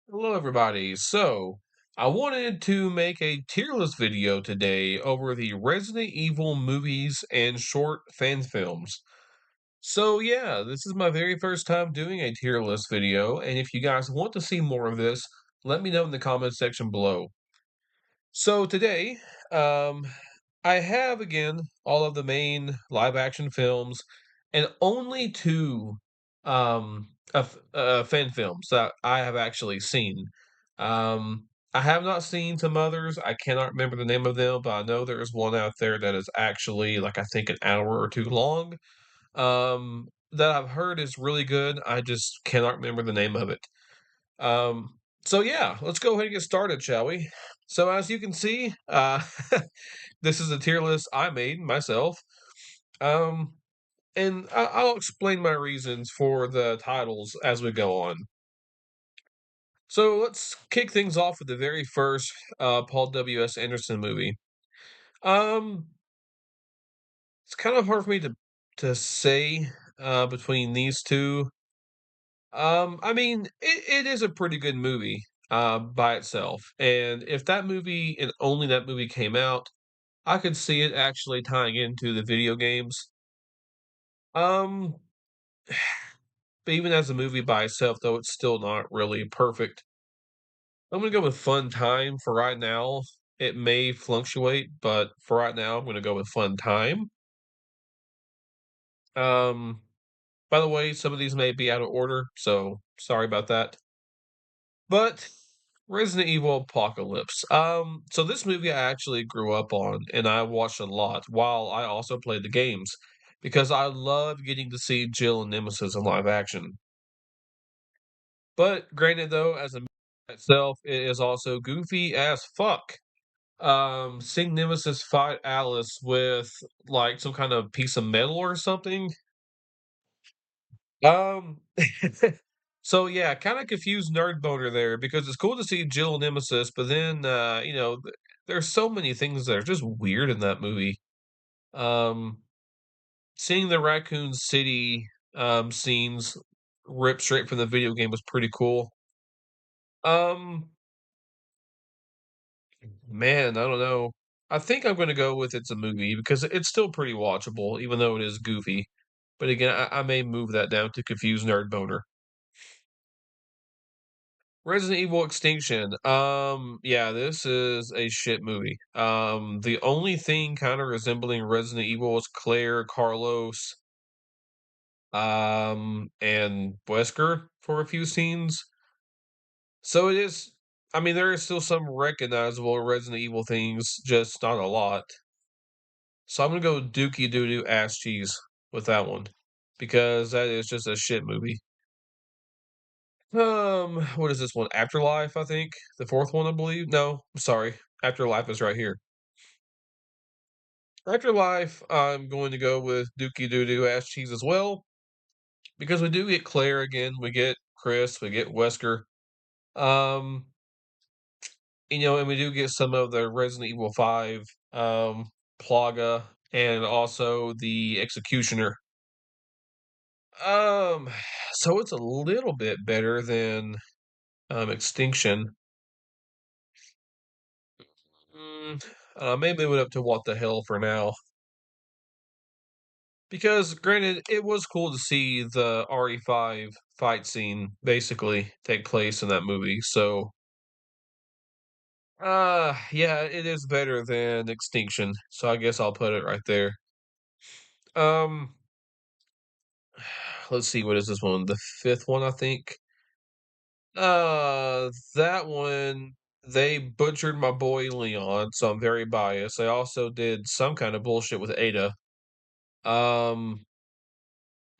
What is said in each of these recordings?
Hello, everybody. I wanted to make a tier list video today over the Resident Evil movies and short fan films. This is my very first time doing a tier list video, and if you guys want to see more of this, let me know in the comments section below. Today, um, I have again all of the main live action films and only two fan films that I have actually seen. I have not seen some others. I cannot remember the name of them, but I know there is one out there that is actually like I think an hour or two long. That I've heard is really good. I just cannot remember the name of it. Um, let's go ahead and get started, shall we? So as you can see, this is a tier list I made myself. Um, I'll explain my reasons for the titles as we go on. So let's kick things off with the very first Paul W.S. Anderson movie. Um, it's kind of hard for me to say between these two. It is a pretty good movie by itself, and if that movie and only that movie came out, I could see it actually tying into the video games. Um, but even as a movie by itself, though, it's still not really perfect. I'm gonna go with Fun Time for right now. It may fluctuate, but for right now, I'm gonna go with Fun Time. Um, by the way, some of these may be out of order, so sorry about that. But Resident Evil Apocalypse. So this movie I actually grew up on and I watched a lot while I also played the games because I love getting to see Jill and Nemesis in live action. But granted though, as a movie itself, it is also goofy as fuck. Seeing Nemesis fight Alice with like some kind of piece of metal or something. Um kind of confused nerd boner there because it's cool to see Jill Nemesis, but then there's so many things that are just weird in that movie. Um Seeing the Raccoon City scenes ripped straight from the video game was pretty cool. Um Man, I don't know. I think I'm gonna go with it's a movie because it's still pretty watchable, even though it is goofy. But again, I may move that down to confuse nerd boner. Resident Evil Extinction. Yeah, this is a shit movie. The only thing kind of resembling Resident Evil is Claire, Carlos, and Wesker for a few scenes. So it is. I mean, there is still some recognizable Resident Evil things, just not a lot. So I'm gonna go Dookie Doo Doo Ass Cheese with that one because that is just a shit movie. What is this one? Afterlife, I think. The fourth one, I believe. No, I'm sorry. Afterlife is right here. Afterlife, I'm going to go with Dookie Doo Doo Ass Cheese as well because we do get Claire again. We get Chris. We get Wesker. Um, and we do get some of the Resident Evil 5, Plaga, and also the Executioner. Um, so it's a little bit better than Extinction. Mm, Maybe move it up to What the Hell for now. Because granted, it was cool to see the RE5 fight scene basically take place in that movie. Yeah, it is better than Extinction. So I guess I'll put it right there. Um, let's see, what is this one? The fifth one, I think. That one, they butchered my boy Leon, so I'm very biased. They also did some kind of bullshit with Ada. Um,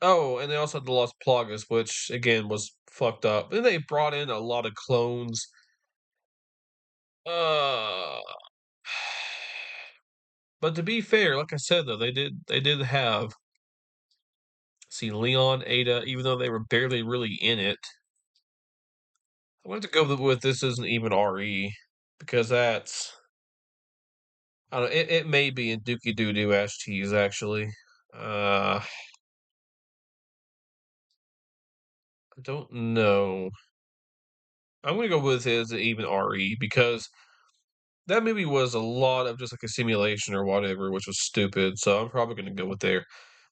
oh, and they also had the Lost Plagas, which again was fucked up. Then they brought in a lot of clones. Uh, but to be fair, like I said though, they did have see Leon, Ada, even though they were barely really in it. I wanted to go with this isn't even RE because that's I don't know, it may be in Dookie Doo Doo Ass Cheese actually. I don't know. I'm gonna go with his even RE because that movie was a lot of just like a simulation or whatever, which was stupid. So I'm probably gonna go with there.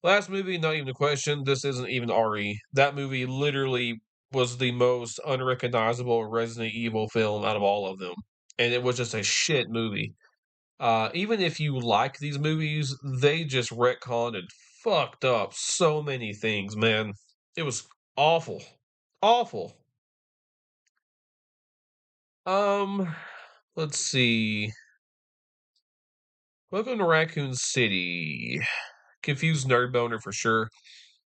Last movie, not even a question. This isn't even RE. That movie literally was the most unrecognizable Resident Evil film out of all of them, and it was just a shit movie. Even if you like these movies, they just retconned and fucked up so many things, man. It was awful. Awful. Um, let's see. Welcome to Raccoon City. Confused nerd boner for sure.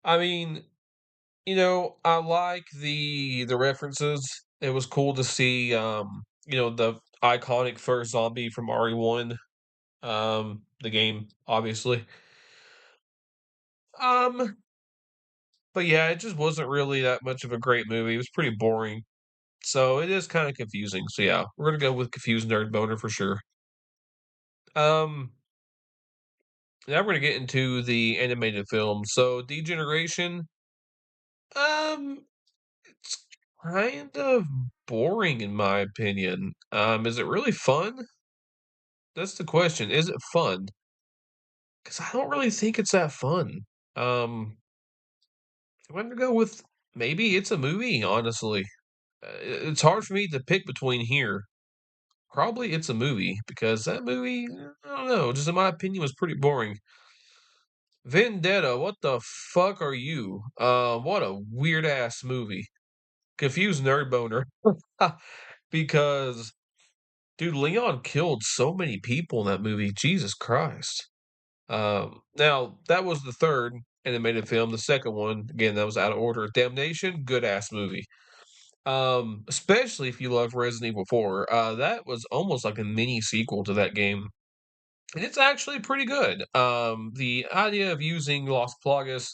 I mean, I like the references. It was cool to see the iconic first zombie from RE1, the game, obviously. Um, but yeah, it just wasn't really that much of a great movie. It was pretty boring. So it is kind of confusing. So yeah, we're gonna go with confused nerd boner for sure. Um, now we're gonna get into the animated film. So Degeneration, um, it's kind of boring in my opinion. Is it really fun? That's the question. Is it fun? Because I don't really think it's that fun. Um, I'm gonna go with maybe it's a movie. Honestly, it's hard for me to pick between here. Probably it's a movie because that movie, I don't know, just in my opinion, was pretty boring. Vendetta, what the fuck are you? What a weird ass movie. Confused nerd boner. Because, dude, Leon killed so many people in that movie. Jesus Christ. Now, that was the third animated film. The second one, again, that was out of order. Damnation, good ass movie. Especially if you love Resident Evil 4. That was almost like a mini sequel to that game. And it's actually pretty good. The idea of using Los Plagas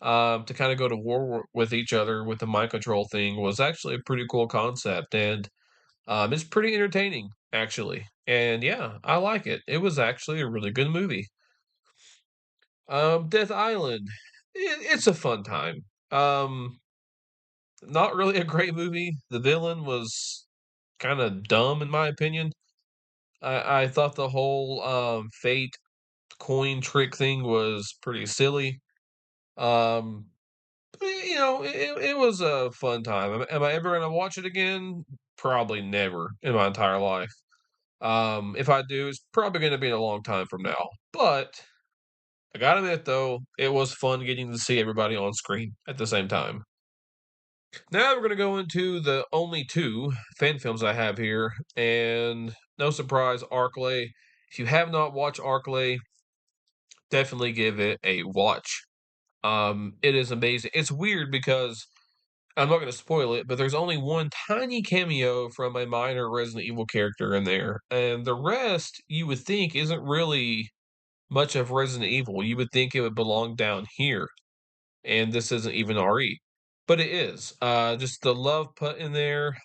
to kind of go to war with each other with the mind control thing was actually a pretty cool concept, and it's pretty entertaining actually. And yeah, I like it. It was actually a really good movie. Death Island, it's a fun time. Not really a great movie. The villain was kind of dumb in my opinion. I thought the whole fate coin trick thing was pretty silly. Um, it was a fun time. Am I ever gonna watch it again? Probably never in my entire life. If I do, it's probably gonna be in a long time from now. But I gotta admit, though, it was fun getting to see everybody on screen at the same time. Now we're gonna go into the only two fan films I have here, and no surprise, Arclay. If you have not watched Arclay, definitely give it a watch. It is amazing. It's weird because I'm not going to spoil it, but there's only one tiny cameo from a minor Resident Evil character in there, and the rest you would think isn't really much of Resident Evil. You would think it would belong down here, and this isn't even RE, but it is. Just the love put in there.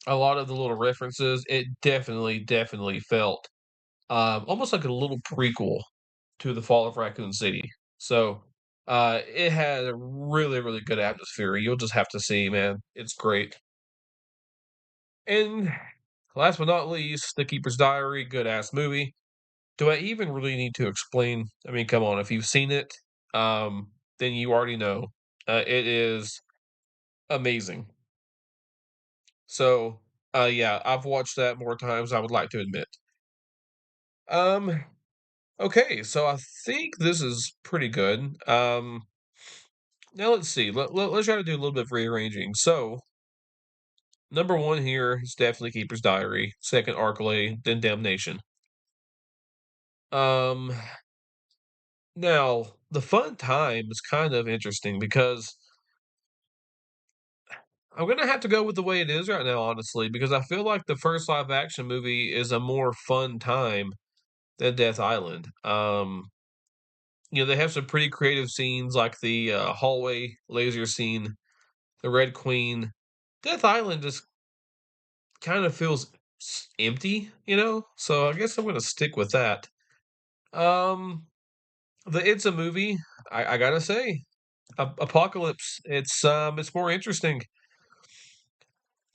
A lot of the little references. It definitely felt almost like a little prequel to the Fall of Raccoon City. So it had a really good atmosphere. You'll just have to see, man. It's great. And last but not least, The Keeper's Diary, good ass movie. Do I even really need to explain? I mean, come on, if you've seen it, then you already know. It is amazing. So, yeah, I've watched that more times I would like to admit. Um, okay, so I think this is pretty good. Now let's see. Let's try to do a little bit of rearranging. So, number one here is definitely Keeper's Diary. Second, Arclay, then Damnation. Um, Now the fun time is kind of interesting because I'm gonna have to go with the way it is right now, honestly, because I feel like the first live action movie is a more fun time than Death Island. They have some pretty creative scenes like the hallway laser scene, the Red Queen. Death Island just kind of feels empty. So I guess I'm gonna stick with that. Um, the It's a movie. I gotta say, Apocalypse. It's more interesting.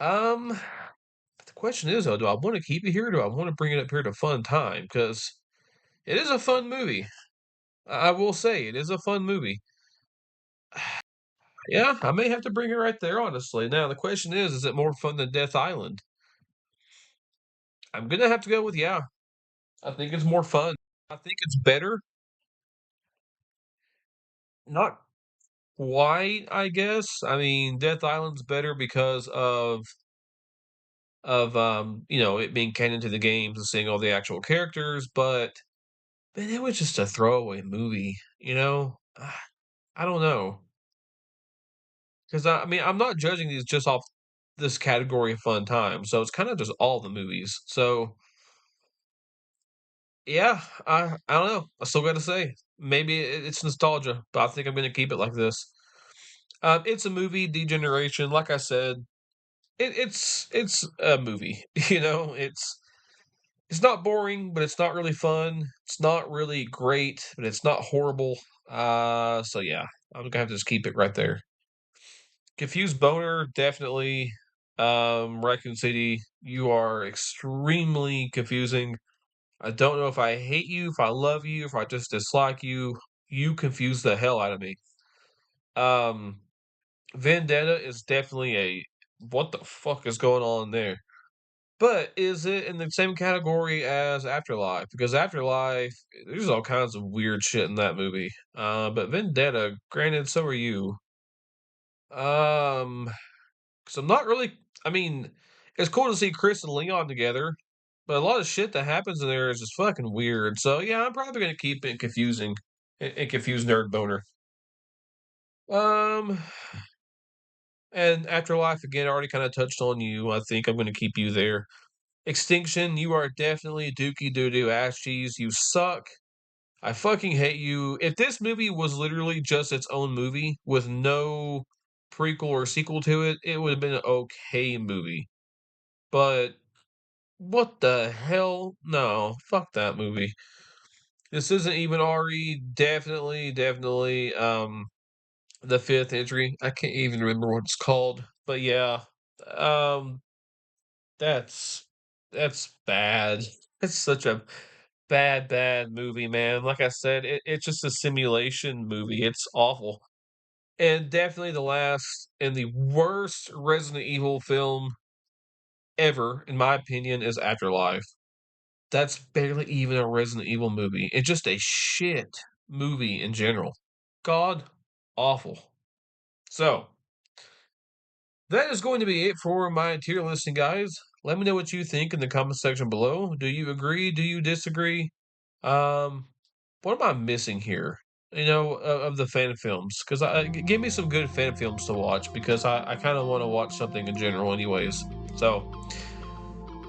Um, the question is though, do I want to keep it here? Or do I want to bring it up here to fun time? Because it is a fun movie. I will say it is a fun movie. Yeah, I may have to bring it right there, honestly. Now the question is it more fun than Death Island? I'm gonna have to go with yeah. I think it's more fun. I think it's better. Not quite, I guess. I mean, Death Island's better because it being canon to the games and seeing all the actual characters, but man, it was just a throwaway movie, you know? I don't know. Because I mean, I'm not judging these just off this category of fun time, so it's kind of just all the movies. So yeah, I don't know. I still gotta say, maybe it's nostalgia, but I think I'm gonna keep it like this. It's a movie, Degeneration. Like I said, it's a movie. You know, it's not boring, but it's not really fun. It's not really great, but it's not horrible. So yeah, I'm gonna have to just keep it right there. Confused Boner, definitely. Raccoon City, you are extremely confusing. I don't know if I hate you, if I love you, if I just dislike you. You confuse the hell out of me. Um, Vendetta is definitely a what the fuck is going on there? But is it in the same category as Afterlife? Because Afterlife, there's all kinds of weird shit in that movie. But Vendetta, granted, so are you. Um, because I'm not really. I mean, it's cool to see Chris and Leon together, but a lot of shit that happens in there is just fucking weird. So yeah, I'm probably gonna keep it confusing and confuse nerd boner. Um, and Afterlife again, I already kind of touched on you. I think I'm gonna keep you there. Extinction, you are definitely dookie doo doo ass cheese. You suck. I fucking hate you. If this movie was literally just its own movie with no prequel or sequel to it, it would have been an okay movie. But what the hell? No, fuck that movie. This isn't even RE. Definitely, the fifth entry. I can't even remember what it's called. But yeah, um, that's that's bad. It's such a bad movie, man. Like I said, it's just a simulation movie. It's awful. And definitely the last and the worst Resident Evil film ever, in my opinion, is Afterlife. That's barely even a Resident Evil movie. It's just a shit movie in general. God awful. So, that is going to be it for my tier listing, guys. Let me know what you think in the comment section below. Do you agree? Do you disagree? Um, what am I missing here? Of the fan films, because give me some good fan films to watch because I kind of want to watch something in general, anyways. So,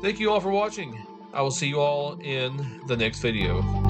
thank you all for watching. I will see you all in the next video.